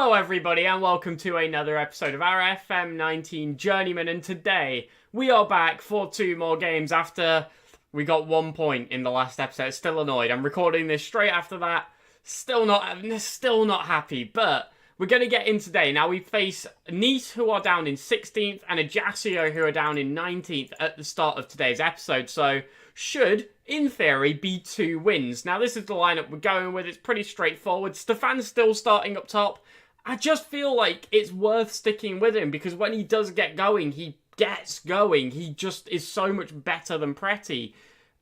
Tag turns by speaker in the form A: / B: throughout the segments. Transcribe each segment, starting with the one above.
A: Hello everybody and welcome to another episode of our FM19 Journeyman, and today we are back for 2 more games after we got 1 point in the last episode. Still annoyed. I'm recording this straight after that. Still not happy, but we're going to get in today. Now we face Nice, who are down in 16th, and Ajaccio, who are down in 19th at the start of today's episode. So should, in theory, be 2 wins. Now this is the lineup we're going with. It's pretty straightforward. Stephan's still starting up top. I just feel like it's worth sticking with him because when he does get going, he gets going. He just is so much better than Preti.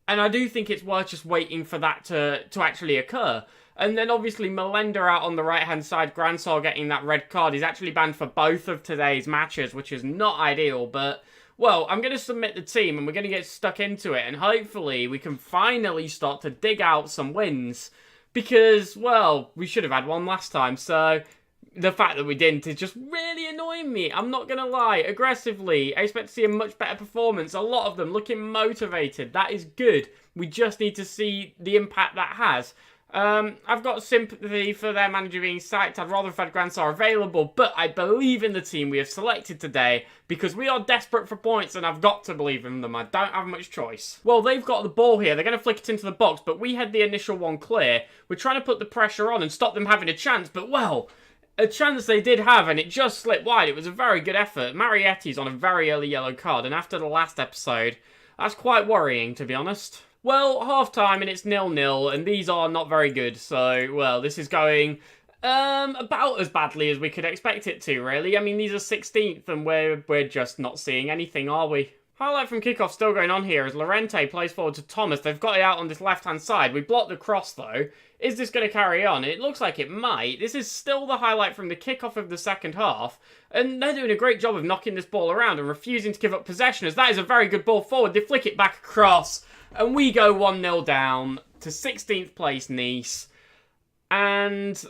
A: And I do think it's worth just waiting for that to actually occur. And then obviously Melender out on the right-hand side, Gransol getting that red card. He's actually banned for both of today's matches, which is not ideal. But, well, I'm going to submit the team and we're going to get stuck into it. And hopefully we can finally start to dig out some wins. Because, well, we should have had one last time. So the fact that we didn't is just really annoying me. I'm not going to lie. Aggressively, I expect to see a much better performance. A lot of them looking motivated. That is good. We just need to see the impact that has. I've got sympathy for their manager being sacked. I'd rather have had Gransar available, but I believe in the team we have selected today because we are desperate for points and I've got to believe in them. I don't have much choice. Well, they've got the ball here. They're going to flick it into the box, but we had the initial one clear. We're trying to put the pressure on and stop them having a chance, but well, a chance they did have and it just slipped wide. It was a very good effort. Marietti's on a very early yellow card, and after the last episode, that's quite worrying, to be honest. Well, half-time and it's 0-0, and these are not very good, so, well, this is going about as badly as we could expect it to, really. I mean, these are 16th, and we're just not seeing anything, are we? Highlight from kickoff still going on here as Lorente plays forward to Thomas. They've got it out on this left-hand side. We blocked the cross, though. Is this going to carry on? It looks like it might. This is still the highlight from the kickoff of the second half, and they're doing a great job of knocking this ball around and refusing to give up possession, as that is a very good ball forward. They flick it back across. And we go 1-0 down to 16th place Nice. And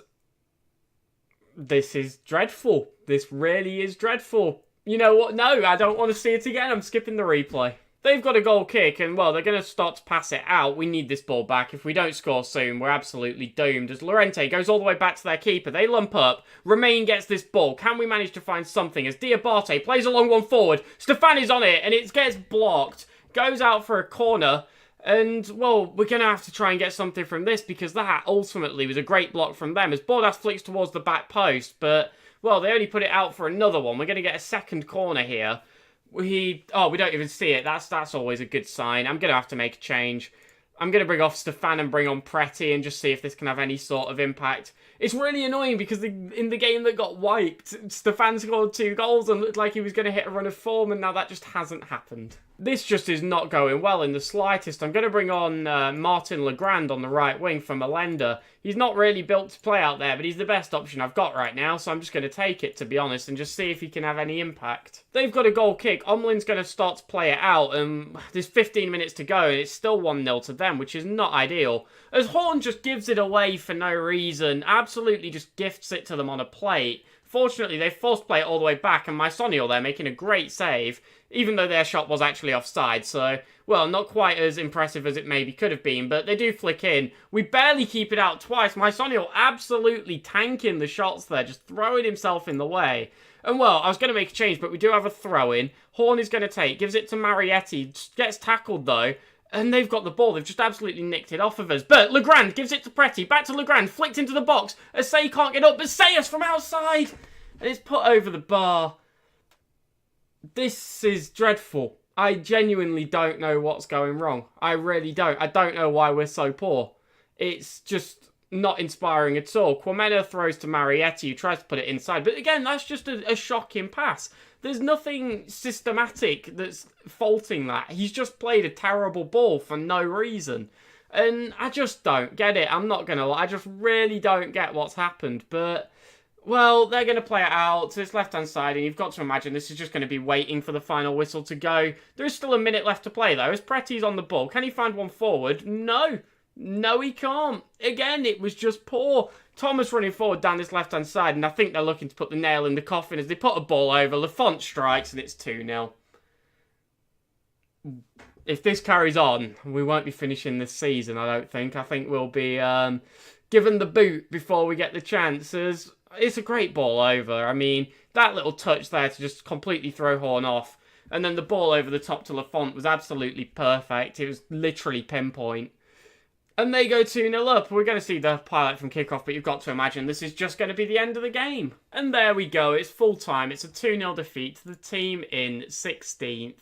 A: this is dreadful. This really is dreadful. You know what? No, I don't want to see it again. I'm skipping the replay. They've got a goal kick and, well, they're going to start to pass it out. We need this ball back. If we don't score soon, we're absolutely doomed. As Lorente goes all the way back to their keeper. They lump up. Romain gets this ball. Can we manage to find something? As Diabate plays a long one forward. Stephan is on it and it gets blocked. Goes out for a corner. And, well, we're going to have to try and get something from this because that ultimately was a great block from them as Bordas flicks towards the back post. But, well, they only put it out for another one. We're going to get a second corner here. We don't even see it. That's always a good sign. I'm going to have to make a change. I'm going to bring off Stephan and bring on Preti and just see if this can have any sort of impact. It's really annoying because in the game that got wiped, Stephan scored 2 goals and looked like he was going to hit a run of form, and now that just hasn't happened. This just is not going well in the slightest. I'm going to bring on Martin Legrand on the right wing for Melender. He's not really built to play out there, but he's the best option I've got right now, so I'm just going to take it, to be honest, and just see if he can have any impact. They've got a goal kick. Omlin's going to start to play it out, and there's 15 minutes to go, and it's still 1-0 to them, which is not ideal. As Horn just gives it away for no reason, absolutely just gifts it to them on a plate. Fortunately, they forced play it all the way back, and Mysonio there making a great save, even though their shot was actually offside. So, well, not quite as impressive as it maybe could have been, but they do flick in. We barely keep it out twice. Mysonio absolutely tanking the shots there, just throwing himself in the way. And, well, I was going to make a change, but we do have a throw-in. Horn is going to take, gives it to Marietti, gets tackled, though. And they've got the ball. They've just absolutely nicked it off of us. But Legrand gives it to Preti. Back to Legrand. Flicked into the box. Assay can't get up. But Sayers from outside. And it's put over the bar. This is dreadful. I genuinely don't know what's going wrong. I really don't. I don't know why we're so poor. It's just not inspiring at all. Quamena throws to Marietti, who tries to put it inside. But again, that's just a shocking pass. There's nothing systematic that's faulting that. He's just played a terrible ball for no reason. And I just don't get it. I'm not going to lie. I just really don't get what's happened. But, well, they're going to play it out to this left-hand side. And you've got to imagine this is just going to be waiting for the final whistle to go. There is still a minute left to play, though. As Preti's on the ball, can he find one forward? No. No, he can't. Again, it was just poor. Thomas running forward down this left-hand side, and I think they're looking to put the nail in the coffin as they put a ball over. Lafont strikes, and it's 2-0. If this carries on, we won't be finishing this season, I don't think. I think we'll be given the boot before we get the chances. it's a great ball over. I mean, that little touch there to just completely throw Horn off. And then the ball over the top to Lafont was absolutely perfect. It was literally pinpoint. And they go 2-0 up. We're going to see the highlight from kickoff, but you've got to imagine this is just going to be the end of the game. And there we go. It's full time. It's a 2-0 defeat to the team in 16th.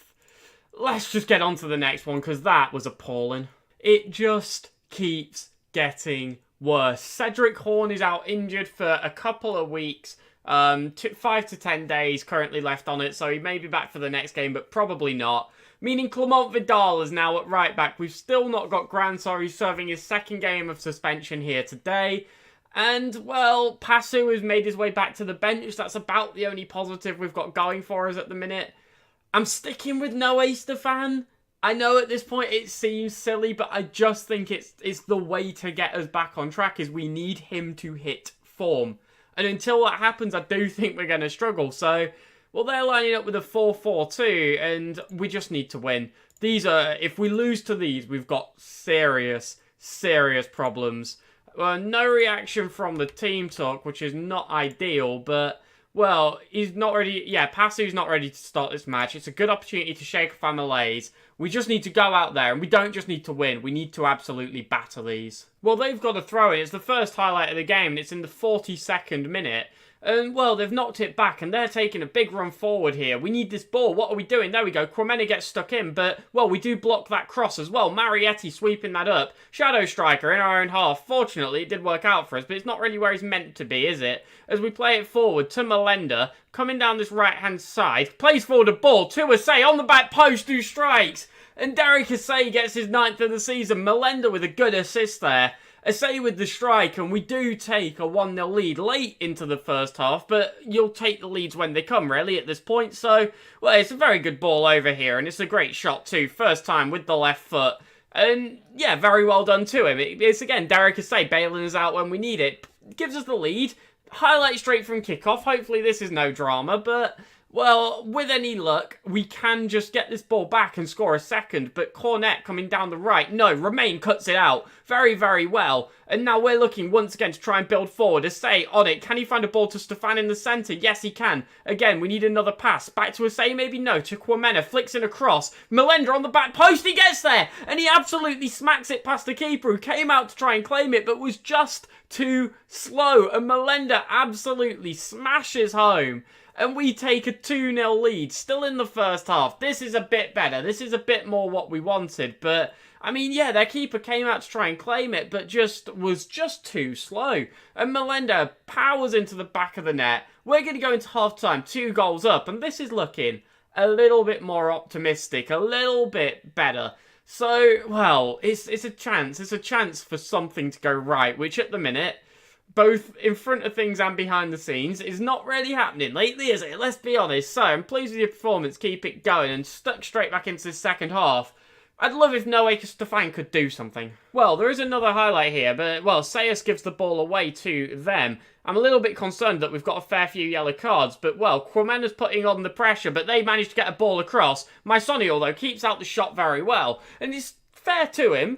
A: Let's just get on to the next one, because that was appalling. It just keeps getting worse. Cedric Horn is out injured for a couple of weeks. 5 to 10 days currently left on it, so he may be back for the next game, but probably not. Meaning Clement Vidal is now at right back. We've still not got Gransor, who's serving his second game of suspension here today. And, well, Passu has made his way back to the bench. That's about the only positive we've got going for us at the minute. I'm sticking with Noe Stephan. I know at this point it seems silly, but I just think it's the way to get us back on track is we need him to hit form. And until that happens, I do think we're going to struggle. So, well, they're lining up with a 4-4-2, and we just need to win. These are, if we lose to these, we've got serious, serious problems. No reaction from the team talk, which is not ideal, but, well, he's not ready. Yeah, Passu's not ready to start this match. It's a good opportunity to shake off our malaise. We just need to go out there, and we don't just need to win. We need to absolutely batter these. Well, they've got a throw-in. It's the first highlight of the game, and it's in the 42nd minute. And, well, they've knocked it back, and they're taking a big run forward here. We need this ball. What are we doing? There we go. Cremena gets stuck in, but, well, we do block that cross as well. Marietti sweeping that up. Shadow Striker in our own half. Fortunately, it did work out for us, but it's not really where he's meant to be, is it? As we play it forward to Melenda, coming down this right-hand side. Plays forward a ball to Asay on the back post, who strikes. And Derek Asay gets his 9th of the season. Melenda with a good assist there. Asay with the strike, and we do take a 1-0 lead late into the first half, but you'll take the leads when they come, really, at this point. So, well, it's a very good ball over here, and it's a great shot, too. First time with the left foot. And, yeah, very well done to him. It's, again, Derek Asay bailing us out when we need it. Gives us the lead. Highlight straight from kickoff. Hopefully this is no drama, but... well, with any luck, we can just get this ball back and score a second, but Cornet coming down the right. No, Romain cuts it out very, very well. And now we're looking once again to try and build forward. Asay on it. Can he find a ball to Stephan in the centre? Yes, he can. Again, we need another pass. Back to Asay, maybe no. To Kwamena, flicks in across. Melenda on the back post. He gets there. And he absolutely smacks it past the keeper, who came out to try and claim it, but was just too slow. And Melenda absolutely smashes home. And we take a 2-0 lead, still in the first half. This is a bit better. This is a bit more what we wanted. But, I mean, yeah, their keeper came out to try and claim it, but was just too slow. And Melenda powers into the back of the net. We're going to go into half-time, 2 goals up. And this is looking a little bit more optimistic, a little bit better. So, well, it's a chance. It's a chance for something to go right, which at the minute... both in front of things and behind the scenes, is not really happening lately, is it? Let's be honest. So, I'm pleased with your performance. Keep it going and stuck straight back into the second half. I'd love if Noe Stephan could do something. Well, there is another highlight here, but, well, Sayas gives the ball away to them. I'm a little bit concerned that we've got a fair few yellow cards, but, well, Kwamena's putting on the pressure, but they managed to get a ball across. Mysonial, though, keeps out the shot very well, and it's fair to him.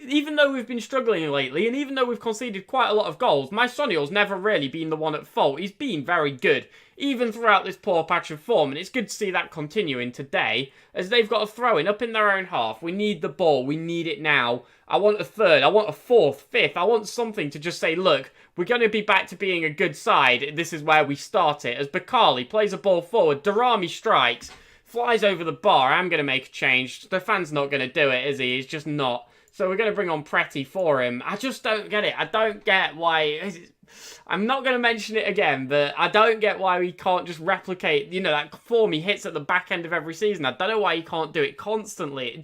A: Even though we've been struggling lately, and even though we've conceded quite a lot of goals, Mysonial's never really been the one at fault. He's been very good, even throughout this poor patch of form, and it's good to see that continuing today, as they've got a throw-in up in their own half. We need the ball. We need it now. I want a third. I want a fourth, fifth. I want something to just say, look, we're going to be back to being a good side. This is where we start it. As Bakali plays a ball forward, Darami strikes, flies over the bar. I'm going to make a change. Stefan's not going to do it, is he? He's just not. So we're going to bring on Preti for him. I just don't get it. I don't get why... I'm not going to mention it again, but I don't get why he can't just replicate, you know, that form he hits at the back end of every season. I don't know why he can't do it constantly.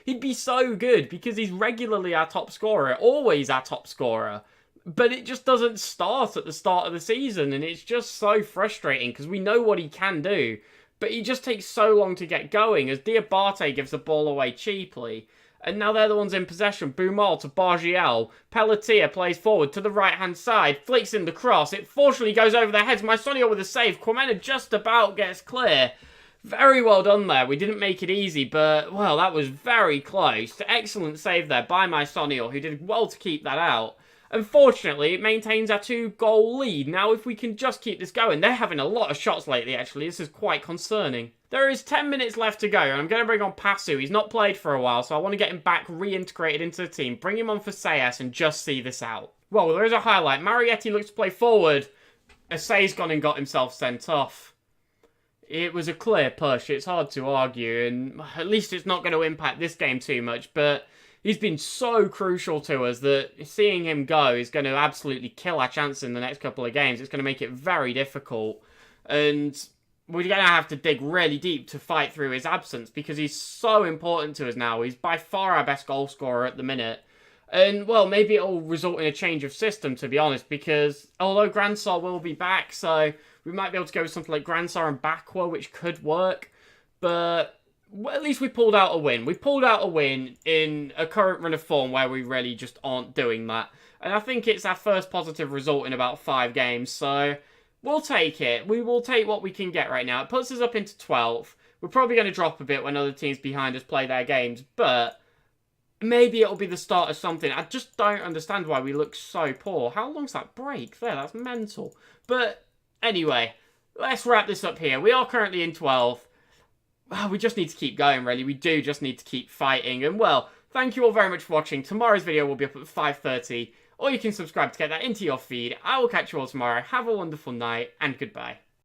A: He'd be so good because he's regularly our top scorer, always our top scorer. But it just doesn't start at the start of the season, and it's just so frustrating because we know what he can do. But he just takes so long to get going as Diabate gives the ball away cheaply. And now they're the ones in possession. Boumal to Bargiel. Pelletier plays forward to the right-hand side. Flicks in the cross. It fortunately goes over their heads. Mysonial with a save. Kwamena just about gets clear. Very well done there. We didn't make it easy, but, well, that was very close. Excellent save there by Mysonial, who did well to keep that out. Unfortunately, it maintains our 2-goal lead. Now, if we can just keep this going, they're having a lot of shots lately, actually. This is quite concerning. There is 10 minutes left to go, and I'm going to bring on Pasu. He's not played for a while, so I want to get him back reintegrated into the team. Bring him on for Sayas and just see this out. Well, there is a highlight. Marietti looks to play forward. Asay's gone and got himself sent off. It was a clear push. It's hard to argue, and at least it's not going to impact this game too much, but he's been so crucial to us that seeing him go is going to absolutely kill our chance in the next couple of games. It's going to make it very difficult, and we're going to have to dig really deep to fight through his absence because he's so important to us now. He's by far our best goal scorer at the minute. And, well, maybe it'll result in a change of system, to be honest, because although Grandsar will be back, so we might be able to go with something like Grandsar and Bakwa, which could work, but well, at least we pulled out a win. We pulled out a win in a current run of form where we really just aren't doing that. And I think it's our first positive result in about 5 games, so we'll take it. We will take what we can get right now. It puts us up into 12th. We're probably going to drop a bit when other teams behind us play their games, but maybe it'll be the start of something. I just don't understand why we look so poor. How long's that break there? That's mental. But anyway, let's wrap this up here. We are currently in 12th. We just need to keep going, really. We do just need to keep fighting. And, well, thank you all very much for watching. Tomorrow's video will be up at 5:30, or you can subscribe to get that into your feed. I will catch you all tomorrow. Have a wonderful night, and goodbye.